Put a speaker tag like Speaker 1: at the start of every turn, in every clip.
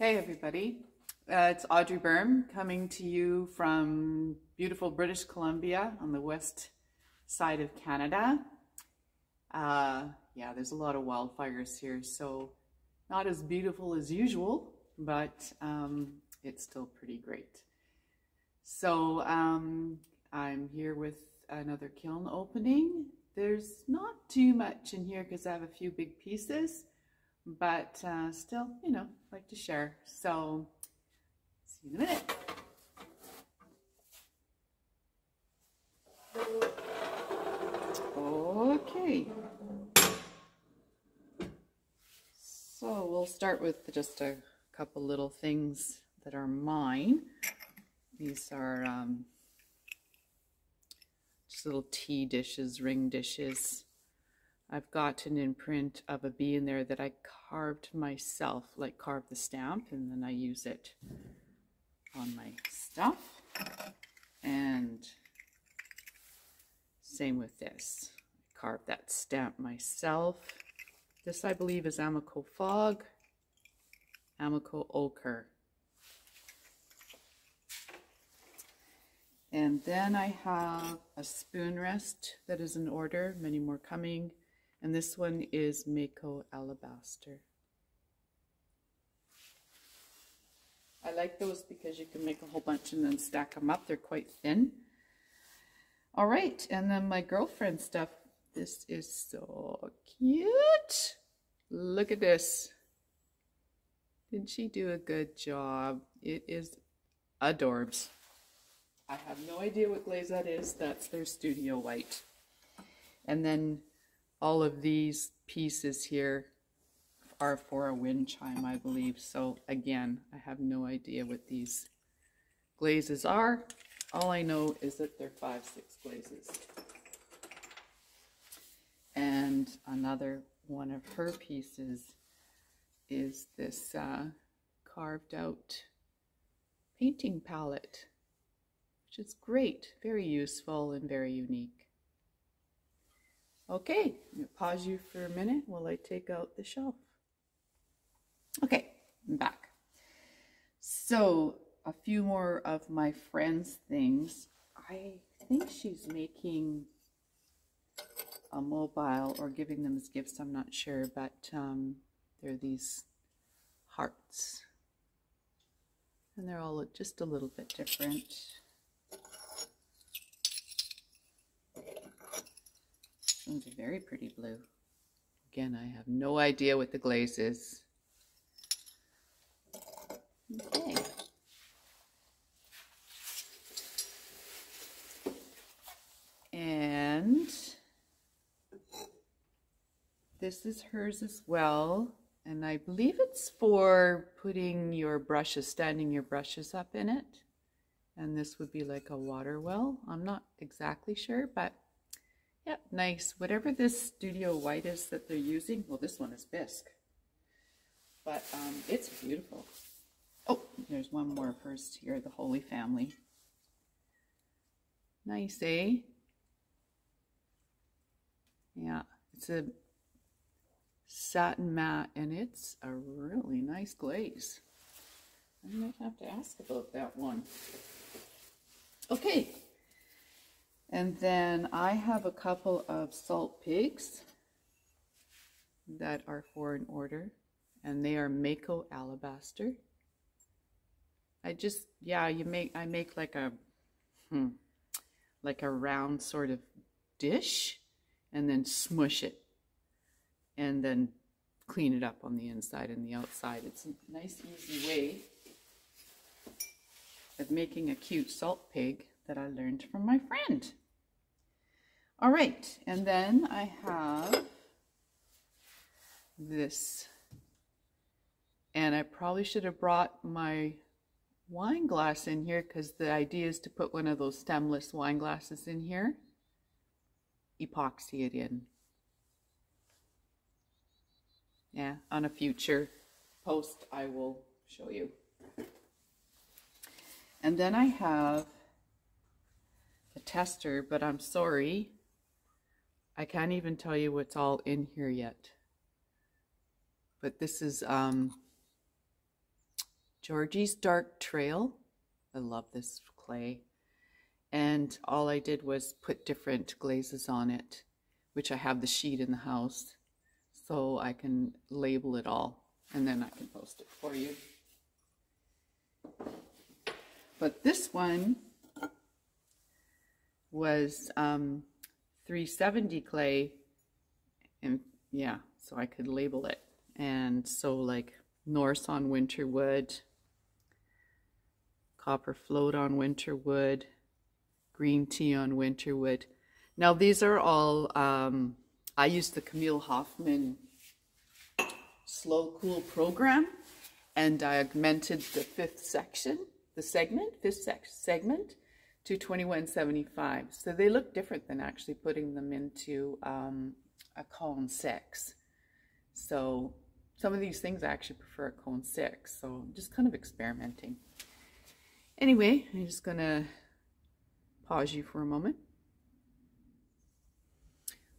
Speaker 1: Hey everybody, it's Audrey Berm coming to you from beautiful British Columbia on the west side of Canada. Yeah, there's a lot of wildfires here, so not as beautiful as usual, but it's still pretty great. So I'm here with another kiln opening. There's not too much in here because I have a few big pieces, but still, like to share. So, see you in a minute. Okay. So we'll start with just a couple little things that are mine. These are just little tea dishes, ring dishes. I've got an imprint of a bee in there that I carved myself, like carved the stamp, and then I use it on my stuff. And same with this. I carved that stamp myself. This, I believe, is Amaco Fog, Amaco Ochre. And then I have a spoon rest that is in order, many more coming. And this one is Mayco Alabaster. I like those because you can make a whole bunch and then stack them up. They're quite thin. All right, and then my girlfriend stuff. This is so cute. Look at this. Didn't she do a good job? It is adorbs. I have no idea what glaze that is. That's their studio white. And then all of these pieces here are for a wind chime, I believe. So again, I have no idea what these glazes are. All I know is that they're 5/6 glazes. And another one of her pieces is this carved out painting palette, which is great, very useful and very unique. Okay, I'm going to pause you for a minute while I take out the shelf. Okay, I'm back. So, a few more of my friend's things. I think she's making a mobile or giving them as gifts, I'm not sure, but they're these hearts. And they're all just a little bit different. One's a very pretty blue. Again, I have no idea what the glaze is. Okay. And this is hers as well. And I believe it's for putting your brushes, standing your brushes up in it. And this would be like a water well. I'm not exactly sure, but yeah, nice. Whatever this studio white is that they're using, well, this one is bisque, but it's beautiful. Oh, there's one more of hers here, the Holy Family. Nice, eh? Yeah, it's a satin matte, and it's a really nice glaze. I might have to ask about that one. Okay. And then I have a couple of salt pigs that are for an order, and they are Mayco Alabaster. I make like a round sort of dish, and then smush it, and then clean it up on the inside and the outside. It's a nice, easy way of making a cute salt pig that I learned from my friend. All right, and then I have this, and I probably should have brought my wine glass in here because the idea is to put one of those stemless wine glasses in here, epoxy it in. Yeah, on a future post I will show you. And then I have a tester, but I'm sorry, I can't even tell you what's all in here yet. But this is Georgie's Dark Trail. I love this clay. And all I did was put different glazes on it, which I have the sheet in the house, so I can label it all, and then I can post it for you. But this one was 370 clay, and yeah, so I could label it. And so like Norse on winter wood, copper float on winter wood, green tea on winter wood. Now these are all, I used the Camille Hoffman slow cool program and I augmented the fifth segment to 2175. So they look different than actually putting them into a cone 6. So some of these things I actually prefer a cone 6. So just kind of experimenting. Anyway, I'm just gonna pause you for a moment.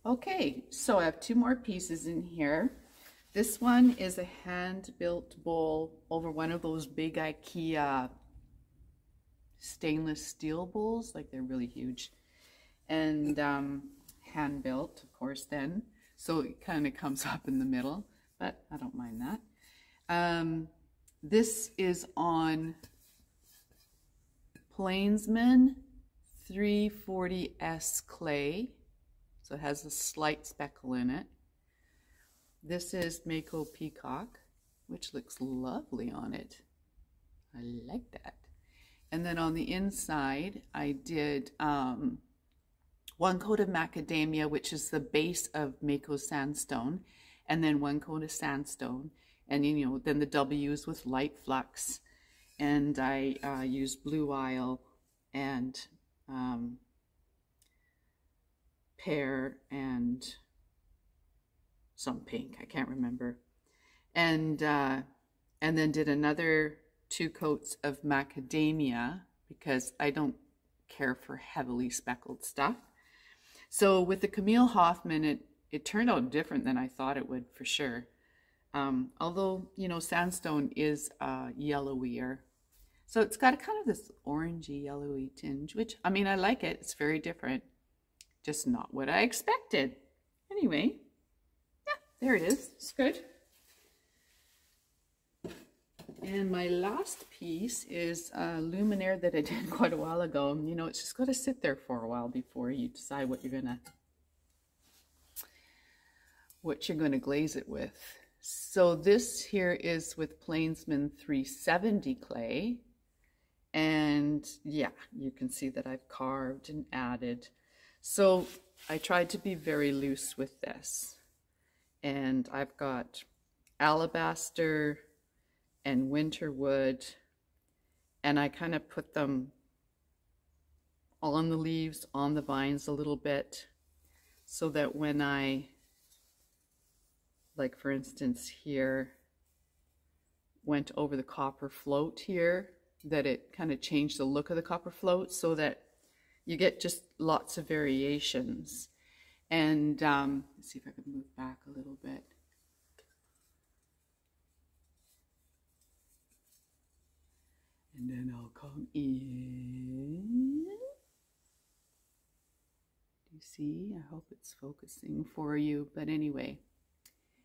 Speaker 1: Okay, so I have 2 more pieces in here. This one is a hand-built bowl over one of those big IKEA stainless steel bowls, like they're really huge, and hand-built, of course, then, so it kind of comes up in the middle, but I don't mind that. This is on Plainsman 340S clay, so it has a slight speckle in it. This is Mayco Peacock, which looks lovely on it. I like that. And then on the inside, I did 1 coat of macadamia, which is the base of Mayco sandstone, and then 1 coat of sandstone, and you know, then the W's with light flux. And I used blue isle and pear and some pink, I can't remember, and then did another 2 coats of macadamia because I don't care for heavily speckled stuff. So with the Camille Hoffman, it turned out different than I thought it would, for sure. Although, you know, sandstone is yellowier, so it's got a kind of this orangey yellowy tinge, which, I mean, I like it. It's very different, just not what I expected. Anyway, there it is. It's good. And my last piece is a luminaire that I did quite a while ago. You know, it's just got to sit there for a while before you decide what you're gonna glaze it with. So this here is with Plainsman 370 clay. And yeah, you can see that I've carved and added. So I tried to be very loose with this. And I've got alabaster and winter wood, and I kind of put them on the leaves, on the vines a little bit, so that when I, like for instance here, went over the copper float here, that it kind of changed the look of the copper float so that you get just lots of variations. And let's see if I can move back a little bit. And then I'll come in. Do you see? I hope it's focusing for you. But anyway.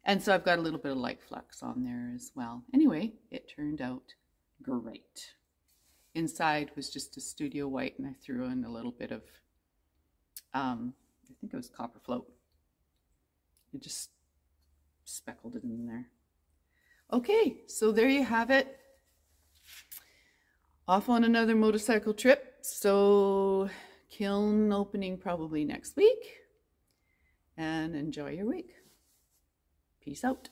Speaker 1: And so I've got a little bit of light flux on there as well. Anyway, it turned out great. Inside was just a studio white, and I threw in a little bit of I think it was copper float. It just speckled it in there. Okay, so there you have it. Off on another motorcycle trip. So Kiln opening probably next week. And enjoy your week. Peace out.